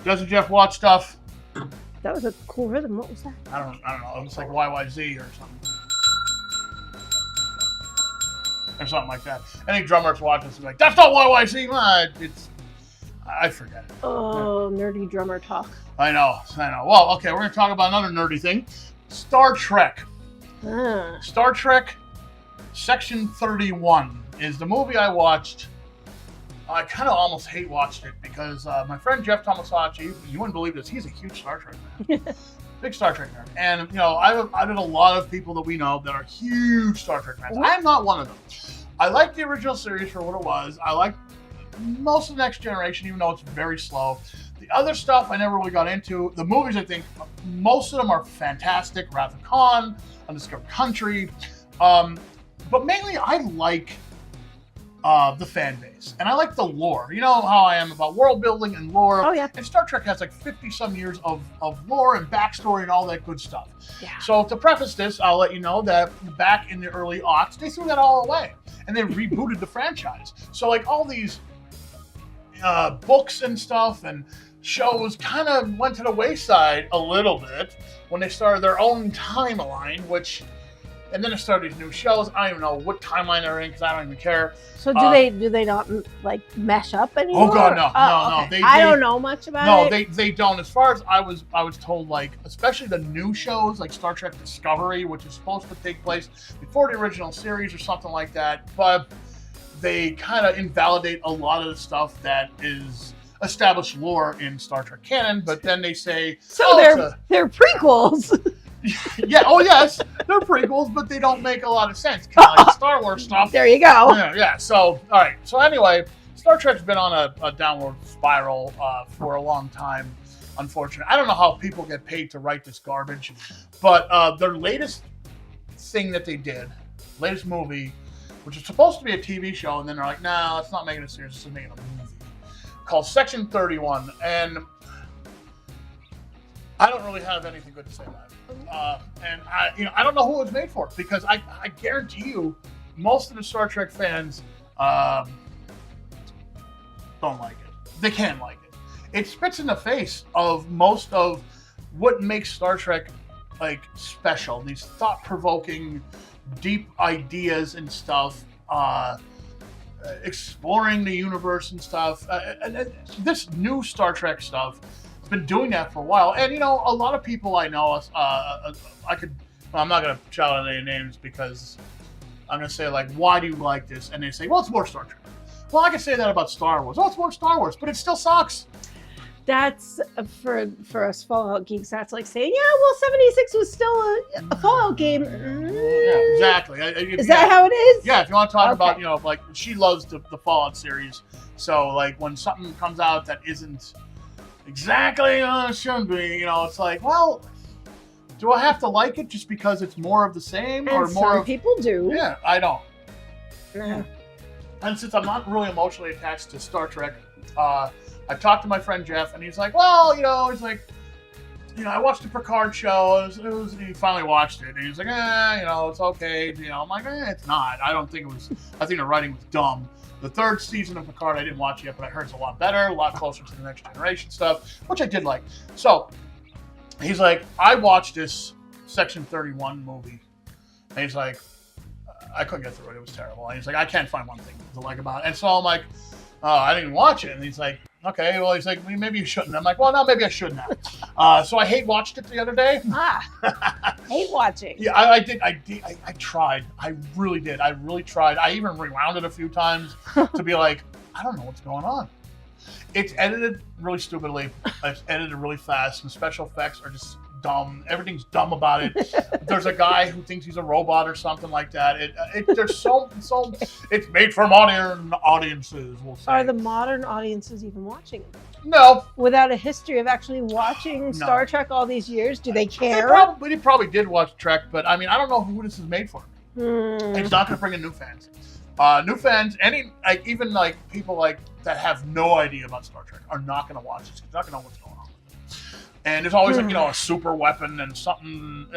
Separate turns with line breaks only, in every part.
Doesn't Jeff watch stuff?
That was a cool rhythm. What was that?
I don't know. It was like YYZ or something. Or something like that. Any drummers watching this is like, that's not YYZ. I forget it.
Oh, nerdy drummer talk.
I know. Well, okay, we're going to talk about another nerdy thing. Star Trek. Star Trek Section 31 is the movie I watched. I kind of almost hate watched it because my friend Jeff Tomasachi, you wouldn't believe this, he's a huge Star Trek fan. Big Star Trek nerd. And, you know, I did a lot of people that we know that are huge Star Trek fans. I am not one of them. I like the original series for what it was. I like most of the Next Generation, even though it's very slow. The other stuff I never really got into. The movies, I think, most of them are fantastic. Wrath of Khan, Undiscovered Country. But mainly I like the fan base. And I like the lore. You know how I am about world building and lore.
Oh, yeah.
And Star Trek has like 50-some years of lore and backstory and all that good stuff.
Yeah.
So to preface this, I'll let you know that back in the early aughts, they threw that all away. And they rebooted the franchise. So like all these books and stuff and shows kind of went to the wayside a little bit when they started their own timeline, and then it started these new shows. I don't even know what timeline they're in because I don't even care.
So do they not like mesh up anymore?
Oh God, no.
Okay. I don't know much about it.
No, they don't. As far as I was told, like especially the new shows like Star Trek Discovery, which is supposed to take place before the original series or something like that, but they kind of invalidate a lot of the stuff that is established lore in Star Trek canon, but then they say
they're prequels.
Yeah, oh yes, they're prequels, but they don't make a lot of sense. Kind of like the Star Wars stuff.
There you go.
Yeah. So, all right. So anyway, Star Trek's been on a downward spiral for a long time. Unfortunately, I don't know how people get paid to write this garbage, but their latest thing that they did, latest movie, which is supposed to be a TV show, and then they're like, no, it's not making a series, it's making a movie, called Section 31, and I don't really have anything good to say about it. And I don't know who it was made for, because I guarantee you, most of the Star Trek fans don't like it. They can't like it. It spits in the face of most of what makes Star Trek like special. These thought-provoking, deep ideas and stuff, exploring the universe and stuff. And this new Star Trek stuff has been doing that for a while. And a lot of people I know, I'm not going to shout out any names because I'm going to say like, why do you like this? And they say, well, it's more Star Trek. Well, I can say that about Star Wars. Oh, it's more Star Wars, but it still sucks.
That's for us Fallout geeks. That's like saying, yeah, well, 76 was still a Fallout game.
Yeah, exactly.
Is that how it is?
Yeah, if you want to talk about, like she loves the Fallout series. So like when something comes out that isn't exactly it should be, it's like, well, do I have to like it just because it's more of the same,
and
or more?
Some people do.
Yeah, I don't.
No.
And since I'm not really emotionally attached to Star Trek, I talked to my friend Jeff, and he's like, well, I watched the Picard show. He finally watched it, and he's like, it's okay. I'm like, it's not. I don't think it was. I think the writing was dumb. The third season of Picard, I didn't watch yet, but I heard it's a lot better, a lot closer to the Next Generation stuff, which I did like. So he's like, I watched this Section 31 movie, and he's like, I couldn't get through it. It was terrible. And he's like, I can't find one thing to like about it. And so I'm like, oh, I didn't watch it. And he's like, okay, well, he's like, maybe you shouldn't. I'm like, well, no, maybe I shouldn't have. So I hate watched it the other day.
Hate watching.
Yeah, I did. I tried. I really did. I really tried. I even rewound it a few times to be like, I don't know what's going on. It's edited really stupidly. It's edited really fast. And special effects are just dumb. Everything's dumb about it. There's a guy who thinks he's a robot or something like that. There's so it's made for modern audiences, we'll say.
Are the modern audiences even watching it?
No.
Without a history of actually watching Star Trek all these years, do they care?
They probably did watch Trek, but I mean, I don't know who this is made for. It's not going to bring in new fans. New fans, even people that have no idea about Star Trek are not going to watch this. They're not going to know what's going on. And there's always a super weapon and something.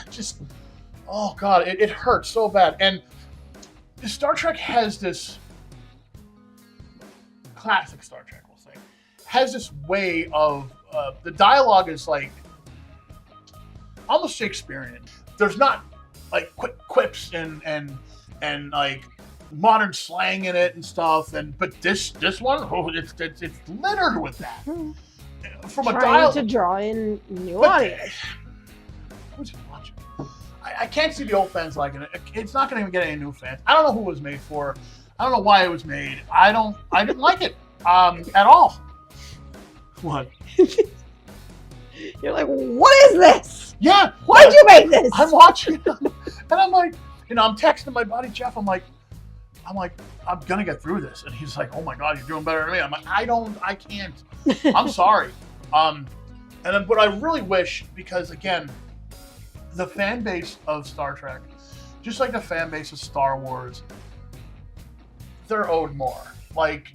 Just, oh god, it hurts so bad. And Star Trek has this classic Star Trek, we'll say, has this way of the dialogue is like almost Shakespearean. There's not like quick quips and like modern slang in it and stuff. But this one, it's littered with that. From a
trying to draw in new audience.
Who's watching? I can't see the old fans liking it. It's not going to even get any new fans. I don't know who it was made for. I don't know why it was made. I didn't like it at all. What?
You're like, what is this?
Yeah.
Why'd you make this?
I'm watching it, and I'm like, I'm texting my buddy Jeff. I'm like, I'm gonna get through this, and he's like, oh my god, you're doing better than me. I'm like, I can't. I'm sorry. But I really wish, because again, the fan base of Star Trek, just like the fan base of Star Wars, they're owed more. Like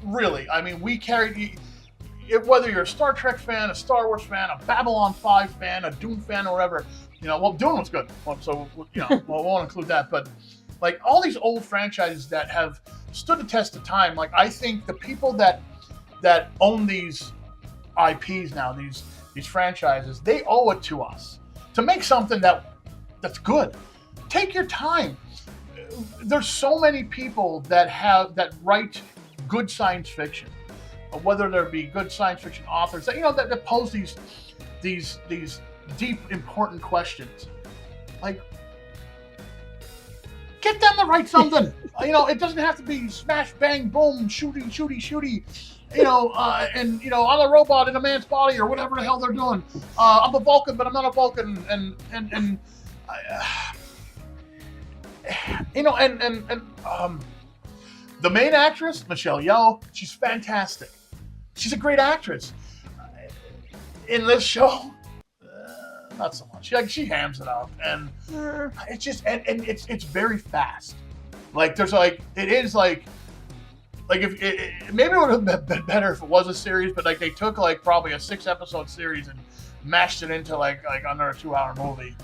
really. I mean, we carried. Whether you're a Star Trek fan, a Star Wars fan, a Babylon 5 fan, a Dune fan, or whatever, well, Dune was good, so we won't include that. But like all these old franchises that have stood the test of time, like I think the people that own these IPs now, these franchises, they owe it to us to make something that's good. Take your time. There's so many people that write good science fiction, whether there be good science fiction authors that pose these deep, important questions. Like, get them to write something. It doesn't have to be smash, bang, boom, shooty. And I'm a robot in a man's body or whatever the hell they're doing. I'm a Vulcan, but I'm not a Vulcan. And the main actress, Michelle Yeoh, she's fantastic. She's a great actress. In this show, not so much. She hams it up, and it's just and it's very fast. Like there's like it is like if maybe it would have been better if it was a series, but like they took like probably a 6-episode series and mashed it into like under a 2-hour movie.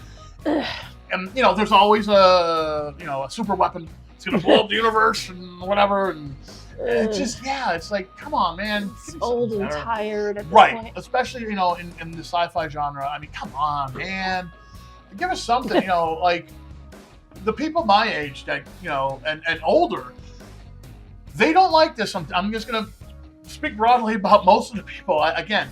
And there's always a super weapon. It's gonna blow up the universe and whatever, and it's just it's like, come on, man.
It's old and tired at this point.
Especially in the sci-fi genre. I mean, come on, man. Give us something. Like the people my age that and older, they don't like this. I'm just gonna speak broadly about most of the people. Again,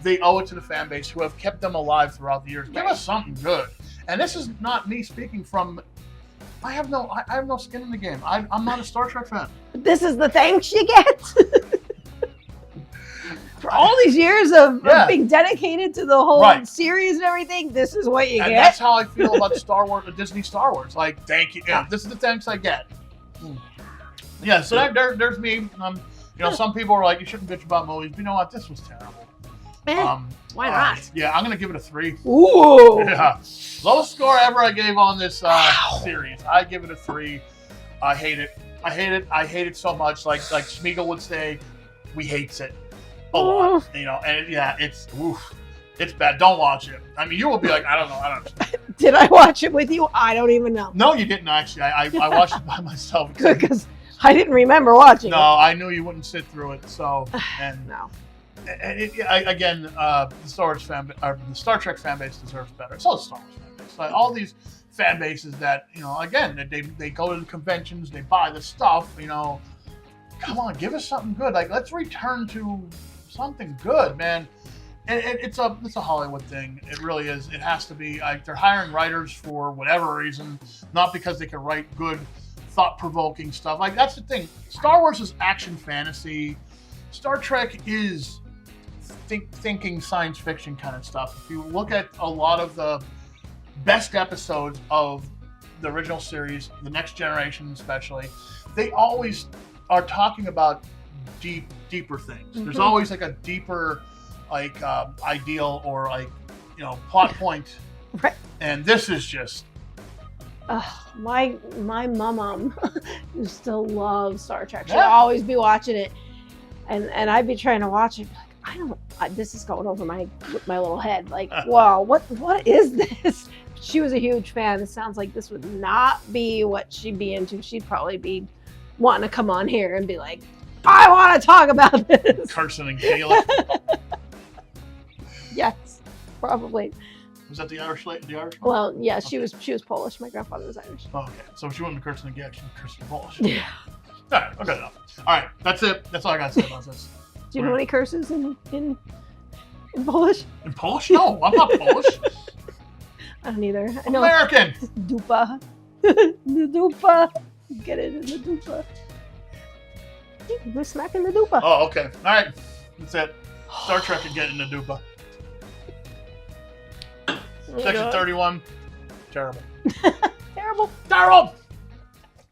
they owe it to the fan base who have kept them alive throughout the years. Give us something good. And this is not me speaking from. I have no skin in the game. I'm not a Star Trek fan.
This is the thanks you get for all these years of being dedicated to the whole series and everything. This is what you get.
And that's how I feel about Star Wars, Disney Star Wars. Like, thank you. Yeah, this is the thanks I get. Yeah. So there's me. Some people are like, you shouldn't bitch about movies. But you know what? This was terrible.
Why not?
Yeah, I'm gonna give it a 3.
Ooh.
Yeah. Lowest score ever I gave on this series. I give it a 3. I hate it. I hate it so much. Like Smeagol would say, we hates it a lot. And it's bad. Don't watch it. I mean, you will be like, I don't know.
Did I watch it with you? I don't even know.
No, you didn't actually. I watched it by myself.
Good, because I didn't remember watching it.
No, I knew you wouldn't sit through it. So
no.
And the Star Trek fan base deserves better. So does Star Wars fan base. Like all these fan bases that again, they go to the conventions, they buy the stuff. Come on, give us something good. Like let's return to something good, man. And it's a Hollywood thing. It really is. It has to be. Like they're hiring writers for whatever reason, not because they can write good, thought-provoking stuff. Like that's the thing. Star Wars is action fantasy. Star Trek is thinking science fiction kind of stuff. If you look at a lot of the best episodes of the original series, the Next Generation especially, they always are talking about deeper things. Mm-hmm. There's always like a deeper ideal or plot point.
Right.
And this is just
my mom still loves Star Trek. She'll always be watching it. And I'd be trying to watch it, like, this is going over my little head. Like, wow, what is this? She was a huge fan. It sounds like this would not be what she'd be into. She'd probably be wanting to come on here and be like, I want to talk about this.
Cursing and Gaelic.
Yes, probably.
Was that the Irish lady? The Irish?
Well, yeah, she was Polish. My grandfather was Irish.
Oh, okay. So she wouldn't be cursing again. She was cursing Polish.
Yeah.
All right. Okay. Enough. All right. That's it. That's all I got to say about this.
Do you know any curses in Polish?
In Polish? No, I'm not Polish.
I don't either. I
I'm
know.
American.
Dupa. The dupa. Get it in the dupa. We're smacking the dupa.
Oh, okay. All right. That's it. Star Trek and get in the dupa. Section 31. Terrible.
Terrible.
Terrible.